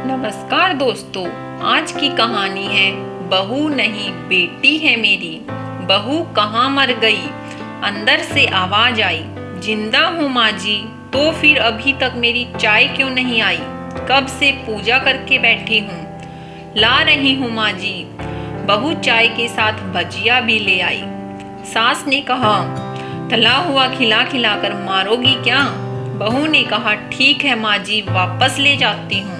नमस्कार दोस्तों, आज की कहानी है बहू नहीं बेटी है मेरी। बहू कहाँ मर गई, अंदर से आवाज आई, जिंदा हूँ माँ जी, तो फिर अभी तक मेरी चाय क्यों नहीं आई? कब से पूजा करके बैठी हूँ, ला रही हूँ माँ जी। बहू चाय के साथ भजिया भी ले आई। सास ने कहा, तला हुआ खिला खिला कर मारोगी क्या? बहू ने कहा, ठीक है माँ जी, वापस ले जाती हूँ।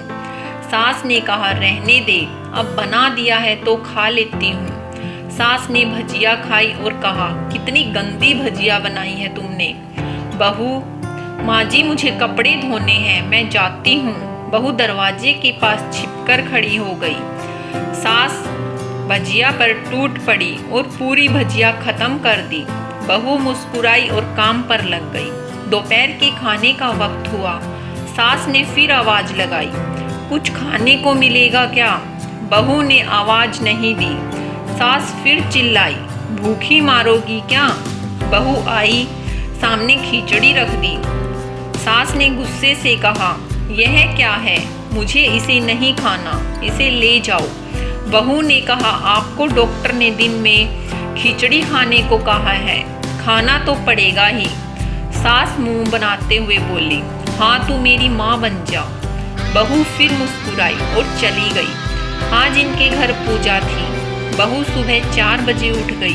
सास ने कहा, रहने दे, अब बना दिया है तो खा लेती हूँ। सास ने भजिया खाई और कहा, कितनी गंदी भजिया बनाई है तुमने। बहू, माँ जी मुझे कपड़े धोने हैं, मैं जाती हूँ। बहू दरवाजे के पास छिपकर खड़ी हो गई। सास भजिया पर टूट पड़ी और पूरी भजिया खत्म कर दी। बहू मुस्कुराई और काम पर लग गई। दोपहर के खाने का वक्त हुआ। सास ने फिर आवाज लगाई, कुछ खाने को मिलेगा क्या? बहू ने आवाज नहीं दी। सास फिर चिल्लाई, भूखी मारोगी क्या? बहू आई, सामने खिचड़ी रख दी। सास ने गुस्से से कहा, यह क्या है? मुझे इसे नहीं खाना, इसे ले जाओ। बहू ने कहा, आपको डॉक्टर ने दिन में खिचड़ी खाने को कहा है, खाना तो पड़ेगा ही। सास मुंह बनाते हुए बोली, हाँ तू मेरी माँ बन जा। बहू फिर मुस्कुराई और चली गई। आज इनके घर पूजा थी। बहू सुबह 4 बजे उठ गई।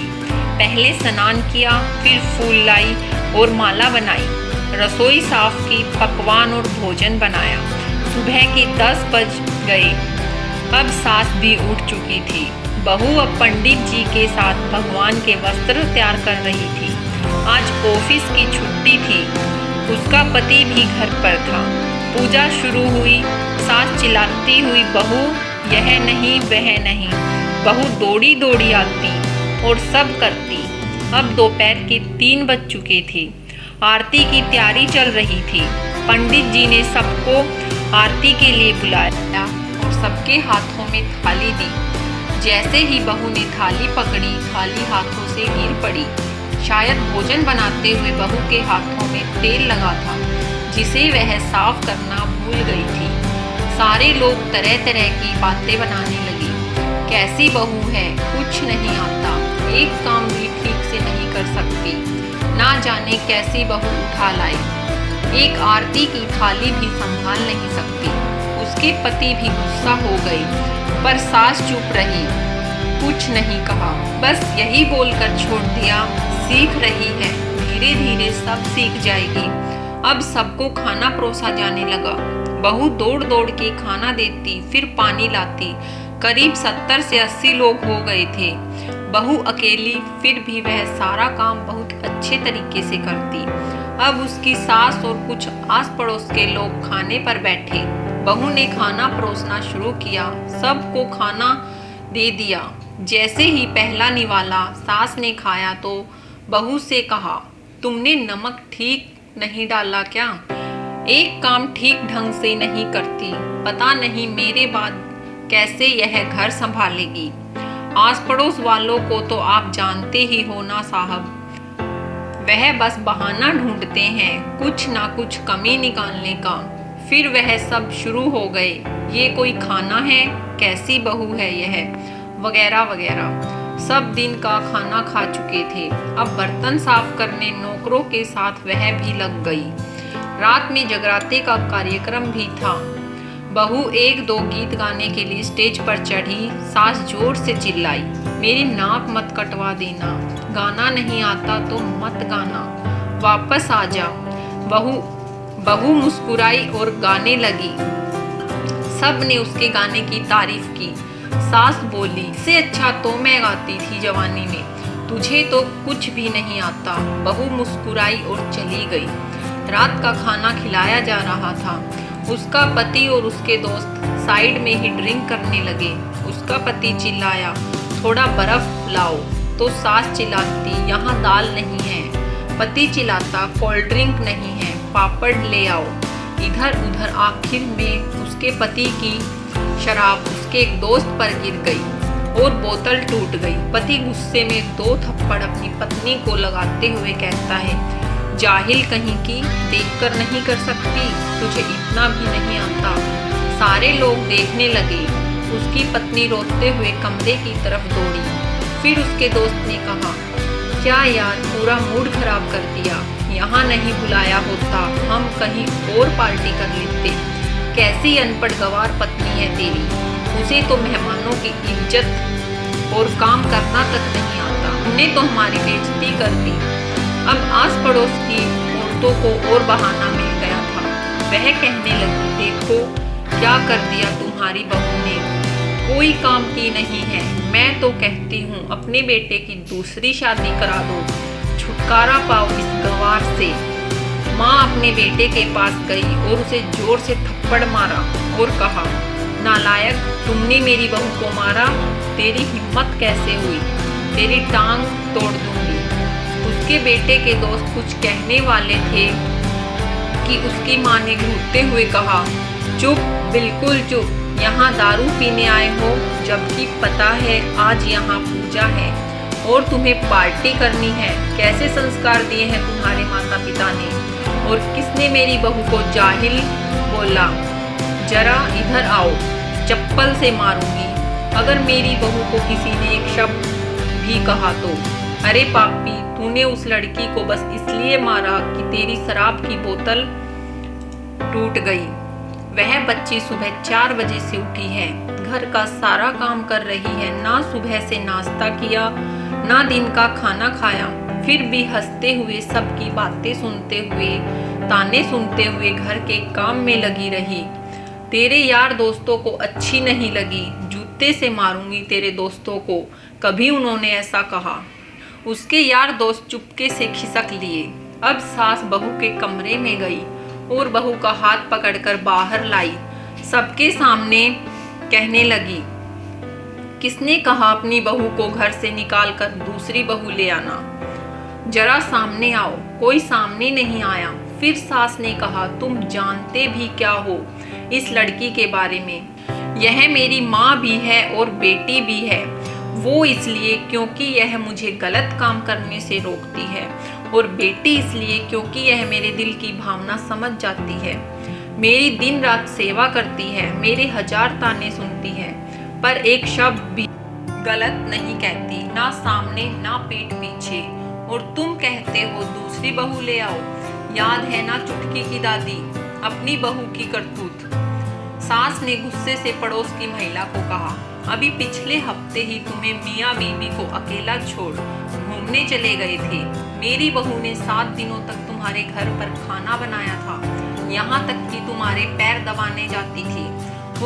पहले स्नान किया, फिर फूल लाई और माला बनाई। रसोई साफ की, पकवान और भोजन बनाया। सुबह के 10 बज गए। अब सास भी उठ चुकी थी। बहू अब पंडित जी के साथ भगवान के वस्त्र तैयार कर रही थी। आज ऑफिस की छुट्टी थी। उसका पति भी घर पर था। पूजा शुरू हुई। सास चिल्लाती हुई, बहू यह नहीं वह नहीं। बहू दौड़ी दौड़ी आती और सब करती। अब दोपहर के 3 बज चुके थे। आरती की तैयारी चल रही थी। पंडित जी ने सबको आरती के लिए बुलाया और सबके हाथों में थाली दी। जैसे ही बहू ने थाली पकड़ी, थाली हाथों से गिर पड़ी। शायद भोजन बनाते हुए बहू के हाथों में तेल लगा था, जिसे वह साफ करना भूल गई थी। सारे लोग तरह तरह की बातें बनाने लगे। कैसी बहू है, कुछ नहीं आता, एक काम भी ठीक से नहीं कर सकती, ना जाने कैसी बहू उठा लाई, एक आरती की थाली भी संभाल नहीं सकती। उसके पति भी गुस्सा हो गए, पर सास चुप रही, कुछ नहीं कहा, बस यही बोलकर छोड़ दिया, सीख रही है, धीरे धीरे सब सीख जाएगी। अब सबको खाना परोसा जाने लगा। बहू दौड़ दौड़ के खाना देती, फिर पानी लाती। करीब 70 से 80 लोग हो गए थे। बहू अकेली, फिर भी वह सारा काम बहुत अच्छे तरीके से करती। अब उसकी सास और कुछ आस पड़ोस के लोग खाने पर बैठे। बहू ने खाना परोसना शुरू किया, सबको खाना दे दिया। जैसे ही पहला निवाला सास ने खाया तो बहू से कहा, तुमने नमक ठीक नहीं डाला क्या? एक काम ठीक ढंग से नहीं करती, पता नहीं मेरे बाद कैसे यह घर संभालेगी। आस पड़ोस वालों को तो आप जानते ही हो ना साहब, वह बस बहाना ढूंढते हैं कुछ ना कुछ कमी निकालने का। फिर वह सब शुरू हो गए, ये कोई खाना है, कैसी बहू है यह, वगैरह वगैरह। सब दिन का खाना खा चुके थे। अब बर्तन साफ करने नौकरों के साथ वह भी लग गई। रात में जगराते का कार्यक्रम भी था। बहू 1-2 गीत गाने के लिए स्टेज पर चढ़ी। सास जोर से चिल्लाई, मेरी नाक मत कटवा देना, गाना नहीं आता तो मत गाना, वापस आ जा। बहू मुस्कुराई और गाने लगी। सब ने उसके गाने की तारीफ की। सास बोली, इससे अच्छा तो मैं गाती थी जवानी में, तुझे तो कुछ भी नहीं आता। बहू मुस्कुराई और चली गई। रात का खाना खिलाया जा रहा था। उसका पति और उसके दोस्त साइड में ही ड्रिंक करने लगे। उसका पति चिल्लाया, थोड़ा बर्फ लाओ, तो सास चिल्लाती, यहाँ दाल नहीं है। पति चिल्लाता, कोल्ड ड्रिंक नहीं है, पापड़ ले आओ। इधर उधर आखिर में उसके पति की शराब उसके एक दोस्त पर गिर गई और बोतल टूट गई। पति गुस्से में 2 थप्पड़ अपनी पत्नी को लगाते हुए कहता है, जाहिल कहीं की, देखकर नहीं कर सकती, तुझे इतना भी नहीं आता। सारे लोग देखने लगे। उसकी पत्नी रोते हुए कमरे की तरफ दौड़ी। फिर उसके दोस्त ने कहा, क्या यार, पूरा मूड खराब कर दिया। यहाँ नहीं बुलाया होता, हम कहीं और पार्टी कर लेते। कैसी अनपढ़ गंवार पत्नी है तेरी, उसे तो मेहमानों की इज्जत और काम करना तक नहीं आता। उन्हें तो हमारी बेइज्जती कर दी। अब आस पड़ोस की औरतों को और बहाना मिल गया था। वह कहने लगी, देखो क्या कर दिया तुम्हारी बहू ने, कोई काम की नहीं है। मैं तो कहती हूँ अपने बेटे की दूसरी शादी करा दो, छुटकारा पाओ इस गंवार से। माँ अपने बेटे के पास गई और उसे जोर से थप्पड़ मारा और कहा, नालायक, तुमने मेरी बहू को मारा, तेरी हिम्मत कैसे हुई, तेरी टांग तोड़ दूंगी। उसके बेटे के दोस्त कुछ कहने वाले थे कि उसकी माँ ने घूरते हुए कहा, चुप, बिल्कुल चुप, यहाँ दारू पीने आए हो, जबकि पता है आज यहाँ पूजा है और तुम्हें पार्टी करनी है। कैसे संस्कार दिए हैं तुम्हारे माता पिता ने, और किसने मेरी बहू को जाहिल बोला। जरा इधर आओ, चप्पल से मारूंगी अगर मेरी बहू को किसी ने एक शब्द भी कहा तो। अरे पापी, तूने उस लड़की को बस इसलिए मारा कि तेरी शराब की बोतल टूट गई। वह बच्ची सुबह 4 बजे से उठी है, घर का सारा काम कर रही है, ना सुबह से नाश्ता किया, ना दिन का खाना खाया, फिर भी हंसते हुए, सबकी बातें सुनते हुए, ताने सुनते हुए घर के काम में लगी रही। तेरे यार दोस्तों को अच्छी नहीं लगी, जूते से मारूंगी तेरे दोस्तों को, कभी उन्होंने ऐसा कहा। उसके यार दोस्त चुपके से खिसक लिए। अब सास बहू के कमरे में गई और बहू का हाथ पकड़कर बाहर लाई। सबके सामने कहने लगी, किसने कहा अपनी बहू को घर से निकालकर दूसरी बहू ले आना, जरा सामने आओ। कोई सामने नहीं आया। फिर सास ने कहा, तुम जानते भी क्या हो इस लड़की के बारे में, यह मेरी माँ भी है और बेटी भी है। वो इसलिए क्योंकि यह मुझे गलत काम करने से रोकती है, और बेटी इसलिए क्योंकि यह मेरे दिल की भावना समझ जाती है, मेरी दिन रात सेवा करती है, मेरे 1000 ताने सुनती है, पर एक शब्द भी गलत नहीं कहती, ना सामने ना पीठ पीछे। और तुम कहते हो दूसरी बहू ले आओ, याद है ना चुटकी की दादी, अपनी बहू की करतूत। सास ने गुस्से से पड़ोस की महिला को कहा, अभी पिछले हफ्ते ही तुम्हें मियाँ बीवी को अकेला छोड़ घूमने चले गए थे। मेरी बहू ने 7 दिनों तक तुम्हारे घर पर खाना बनाया था, यहाँ तक कि तुम्हारे पैर दबाने जाती थी,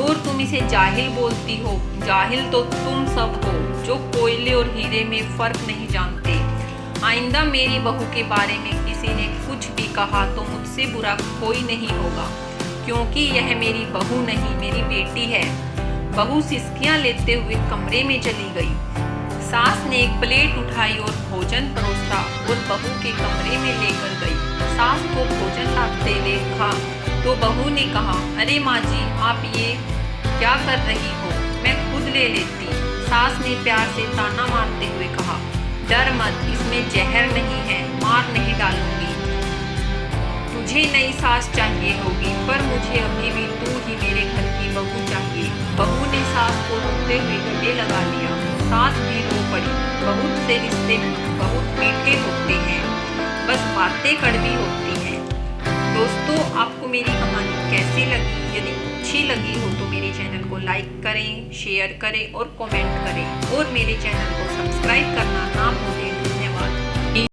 और तुम इसे जाहिल बोलती हो। जाहिल तो तुम सब हो, जो कोयले और हीरे में फर्क नहीं जानते। आइंदा मेरी बहू के बारे में किसी ने कुछ भी कहा तो मुझसे बुरा कोई नहीं होगा, क्योंकि यह मेरी बहू नहीं, मेरी बेटी है। बहू सिसकियां लेते हुए कमरे में चली गई। सास ने एक प्लेट उठाई और भोजन परोसा और बहू के कमरे में लेकर गई। सास को भोजन लाते देखा तो बहू ने कहा, अरे माँ जी, आप ये क्या कर रही हो, मैं खुद ले लेती। सास ने प्यार से ताना मारते हुए कहा, डर मत, इसमें जहर नहीं है, मार नहीं डालूंगी। तुझे नई सास चाहिए होगी, पर मुझे अभी भी तू ही मेरे घर की बहू चाहिए। बहू ने सास को रोते हुए गले लगा लिया। सास भी रो पड़ी। बहुत से रिश्ते बहुत मीठे होते हैं, बस बातें कड़वी होती हैं। दोस्तों, आपको मेरी कहानी कैसी लगी? यदि अच्छी लगी हो तो मेरे चैनल को लाइक करें, शेयर करें और कमेंट करें, और मेरे चैनल को सब्सक्राइब करना ना भूलें।